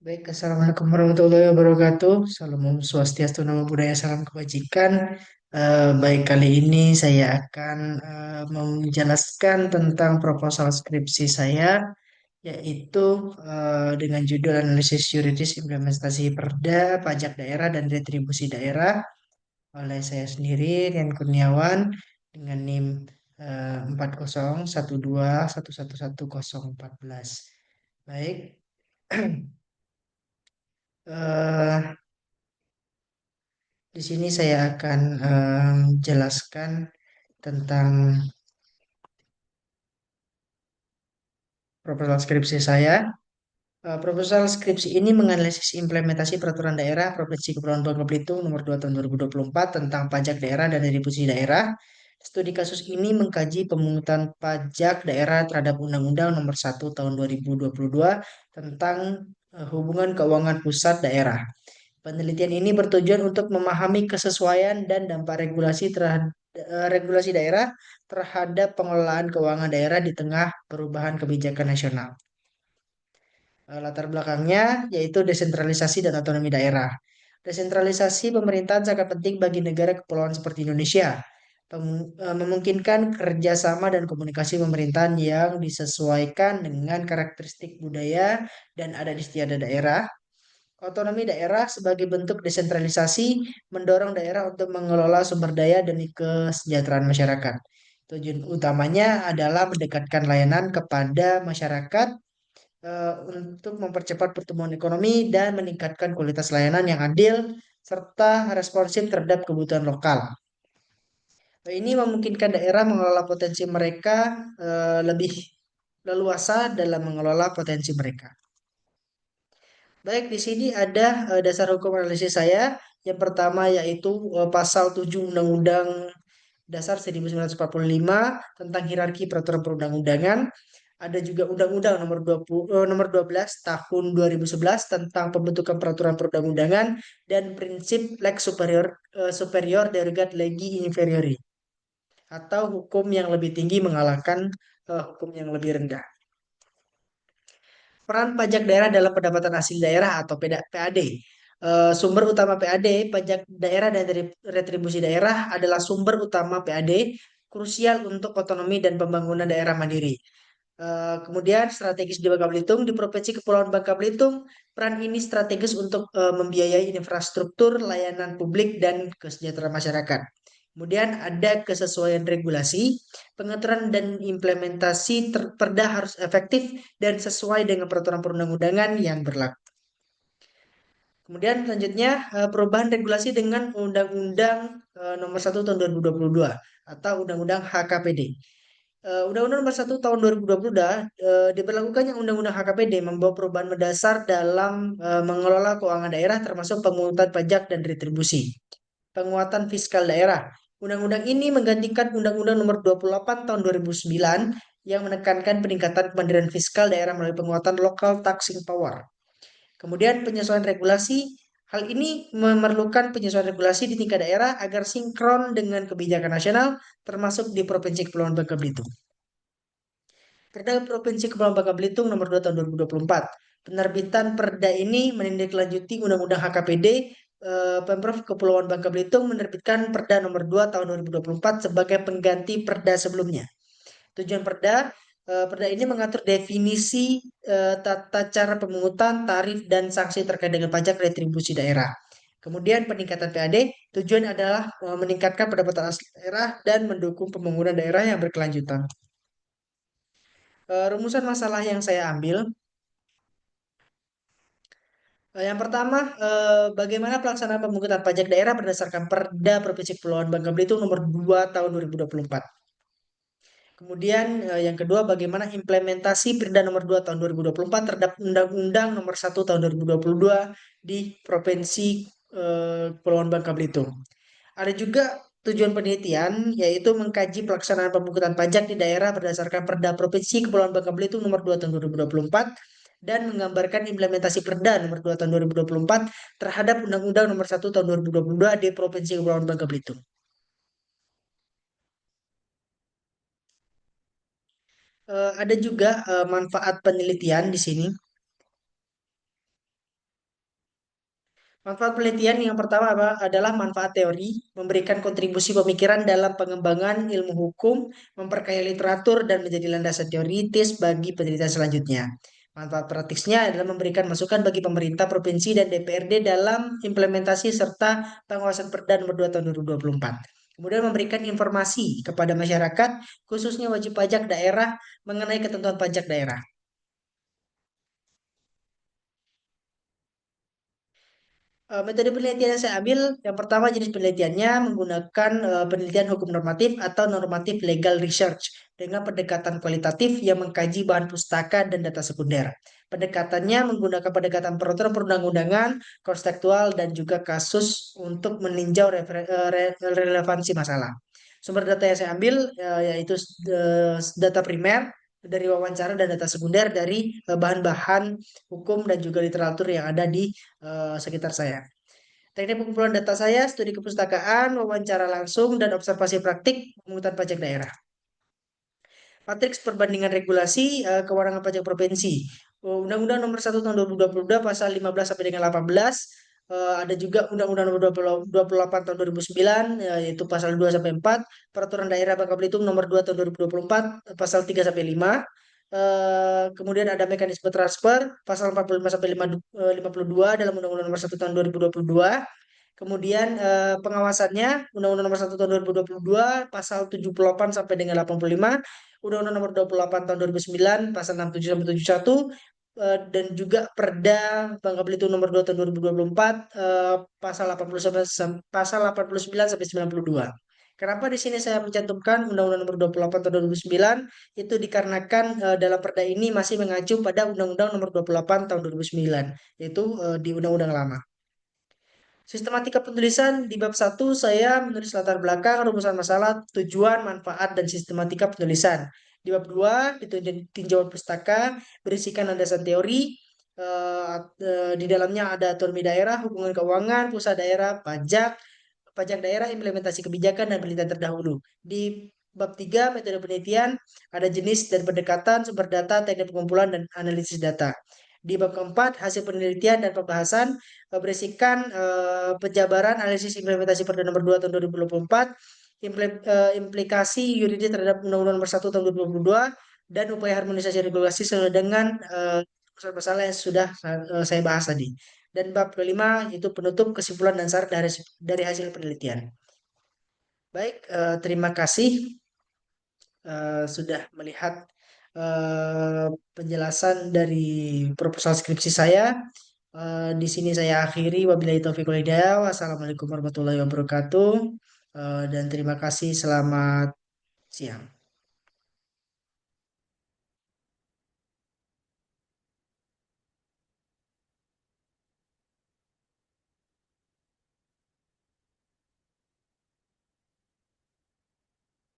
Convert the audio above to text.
Baik, Assalamualaikum warahmatullahi wabarakatuh. Salam Om Swastiastu, Namo Buddhaya, salam kebajikan. Baik, kali ini saya akan menjelaskan tentang proposal skripsi saya, yaitu dengan judul Analisis Yuridis Implementasi Perda, Pajak Daerah dan Retribusi Daerah oleh saya sendiri, Rian Kurniawan, dengan NIM 4012111014. Baik. eh Di sini saya akan jelaskan tentang proposal skripsi saya. Proposal skripsi ini menganalisis implementasi peraturan daerah Provinsi Kepulauan Bangka Belitung nomor 2 tahun 2024 tentang pajak daerah dan retribusi daerah. Studi kasus ini mengkaji pemungutan pajak daerah terhadap Undang-Undang nomor 1 tahun 2022 tentang hubungan keuangan pusat daerah. Penelitian ini bertujuan untuk memahami kesesuaian dan dampak regulasi daerah terhadap pengelolaan keuangan daerah di tengah perubahan kebijakan nasional. Latar belakangnya yaitu desentralisasi dan otonomi daerah. Desentralisasi pemerintahan sangat penting bagi negara kepulauan seperti Indonesia. Memungkinkan kerjasama dan komunikasi pemerintahan yang disesuaikan dengan karakteristik budaya dan adat istiadat daerah. Otonomi daerah sebagai bentuk desentralisasi mendorong daerah untuk mengelola sumber daya demi kesejahteraan masyarakat. Tujuan utamanya adalah mendekatkan layanan kepada masyarakat untuk mempercepat pertumbuhan ekonomi dan meningkatkan kualitas layanan yang adil serta responsif terhadap kebutuhan lokal. Ini memungkinkan daerah mengelola potensi mereka lebih leluasa dalam mengelola potensi mereka. Baik, di sini ada dasar hukum analisis saya. Yang pertama yaitu pasal 7 Undang-Undang Dasar 1945 tentang hierarki peraturan perundang-undangan. Ada juga Undang-Undang nomor 12 tahun 2011 tentang pembentukan peraturan perundang-undangan dan prinsip lex superior derogat legi inferiori atau hukum yang lebih tinggi mengalahkan hukum yang lebih rendah. Peran pajak daerah dalam pendapatan asli daerah atau PAD. Sumber utama PAD, pajak daerah dan retribusi daerah adalah sumber utama PAD, krusial untuk otonomi dan pembangunan daerah mandiri. Kemudian strategis di Bangka Belitung, di Provinsi Kepulauan Bangka Belitung, peran ini strategis untuk membiayai infrastruktur, layanan publik, dan kesejahteraan masyarakat. Kemudian ada kesesuaian regulasi, pengaturan dan implementasi perda harus efektif dan sesuai dengan peraturan perundang-undangan yang berlaku. Kemudian selanjutnya perubahan regulasi dengan Undang-Undang Nomor 1 Tahun 2022 atau Undang-Undang HKPD. Undang-Undang Nomor 1 Tahun 2022 diberlakukannya Undang-Undang HKPD membawa perubahan mendasar dalam mengelola keuangan daerah termasuk pemungutan pajak dan retribusi. Penguatan fiskal daerah. Undang-undang ini menggantikan Undang-Undang Nomor 28 Tahun 2009 yang menekankan peningkatan kemandirian fiskal daerah melalui penguatan local taxing power. Kemudian penyesuaian regulasi. Hal ini memerlukan penyesuaian regulasi di tingkat daerah agar sinkron dengan kebijakan nasional termasuk di Provinsi Kepulauan Bangka Belitung. Perda Provinsi Kepulauan Bangka Belitung Nomor 2 Tahun 2024. Penerbitan Perda ini menindaklanjuti Undang-Undang HKPD. Pemprov Kepulauan Bangka Belitung menerbitkan Perda Nomor 2 Tahun 2024 sebagai pengganti Perda sebelumnya. Tujuan Perda ini mengatur definisi tata cara pemungutan, tarif, dan sanksi terkait dengan pajak retribusi daerah. Kemudian peningkatan PAD, tujuan adalah meningkatkan pendapatan asli daerah dan mendukung pembangunan daerah yang berkelanjutan. Rumusan masalah yang saya ambil. Yang pertama, bagaimana pelaksanaan pemungutan pajak daerah berdasarkan Perda Provinsi Kepulauan Bangka Belitung Nomor 2 Tahun 2024. Kemudian yang kedua, bagaimana implementasi Perda Nomor 2 Tahun 2024 terhadap Undang-Undang Nomor 1 Tahun 2022 di Provinsi Kepulauan Bangka Belitung. Ada juga tujuan penelitian, yaitu mengkaji pelaksanaan pemungutan pajak di daerah berdasarkan Perda Provinsi Kepulauan Bangka Belitung Nomor 2 Tahun 2024 dan menggambarkan implementasi Perda Nomor 2 Tahun 2024 terhadap Undang-Undang Nomor 1 Tahun 2022 di Provinsi Kepulauan Bangka Belitung. Ada juga manfaat penelitian di sini. Manfaat penelitian yang pertama adalah manfaat teori, memberikan kontribusi pemikiran dalam pengembangan ilmu hukum, memperkaya literatur, dan menjadi landasan teoritis bagi penelitian selanjutnya. Manfaat praktisnya adalah memberikan masukan bagi pemerintah provinsi dan DPRD dalam implementasi serta pengawasan Perda nomor 2 tahun 2024. Kemudian memberikan informasi kepada masyarakat, khususnya wajib pajak daerah, mengenai ketentuan pajak daerah. Metode penelitian yang saya ambil, yang pertama jenis penelitiannya menggunakan penelitian hukum normatif atau normatif legal research dengan pendekatan kualitatif yang mengkaji bahan pustaka dan data sekunder. Pendekatannya menggunakan pendekatan peraturan perundang-undangan, konstekstual, dan juga kasus untuk meninjau relevansi masalah. Sumber data yang saya ambil yaitu data primer dari wawancara dan data sekunder dari bahan-bahan hukum dan juga literatur yang ada di sekitar saya. Teknik pengumpulan data saya, studi kepustakaan, wawancara langsung, dan observasi praktik pemungutan pajak daerah. Matriks perbandingan regulasi kewenangan pajak provinsi. Undang-Undang Nomor 1 Tahun 2022 Pasal 15 sampai dengan 18. Ada juga Undang-Undang Nomor 28 Tahun 2009 yaitu Pasal 2 sampai 4. Peraturan Daerah Bangka Belitung Nomor 2 Tahun 2024 Pasal 3 sampai 5. Kemudian ada mekanisme transfer Pasal 45 sampai 52 dalam Undang-Undang Nomor 1 Tahun 2022. Kemudian pengawasannya Undang-Undang Nomor 1 Tahun 2022 Pasal 78 sampai dengan 85, Undang-Undang Nomor 28 Tahun 2009 Pasal 67 sampai 71, dan juga Perda Bangka Belitung Nomor 2 Tahun 2024 Pasal 80 sampai Pasal 89 sampai 92. Kenapa di sini saya mencantumkan Undang-Undang Nomor 28 Tahun 2009? Itu dikarenakan dalam Perda ini masih mengacu pada Undang-Undang Nomor 28 Tahun 2009, yaitu di Undang-Undang lama. Sistematika penulisan di bab satu saya menulis latar belakang, rumusan masalah, tujuan, manfaat, dan sistematika penulisan. Di bab 2 itu tinjauan pustaka berisikan landasan teori. Di dalamnya ada otonomi daerah, hubungan keuangan, pusat daerah, pajak, pajak daerah, implementasi kebijakan, dan penelitian terdahulu. Di bab 3 metode penelitian, ada jenis dan pendekatan, sumber data, teknik pengumpulan, dan analisis data. Di bab keempat, hasil penelitian dan pembahasan berisikan penjabaran analisis implementasi Perda Nomor 2 Tahun 2024, implikasi yuridis terhadap Undang-Undang Nomor 1 Tahun 2022, dan upaya harmonisasi regulasi sesuai dengan masalah-masalah yang sudah saya bahas tadi. Dan bab kelima itu penutup kesimpulan dan syarat dari hasil penelitian. Baik, terima kasih sudah melihat eh, penjelasan dari proposal skripsi saya. Di sini saya akhiri. Wabillahi taufiq wal hidayah. Wassalamualaikum warahmatullahi wabarakatuh. Dan terima kasih. Selamat siang.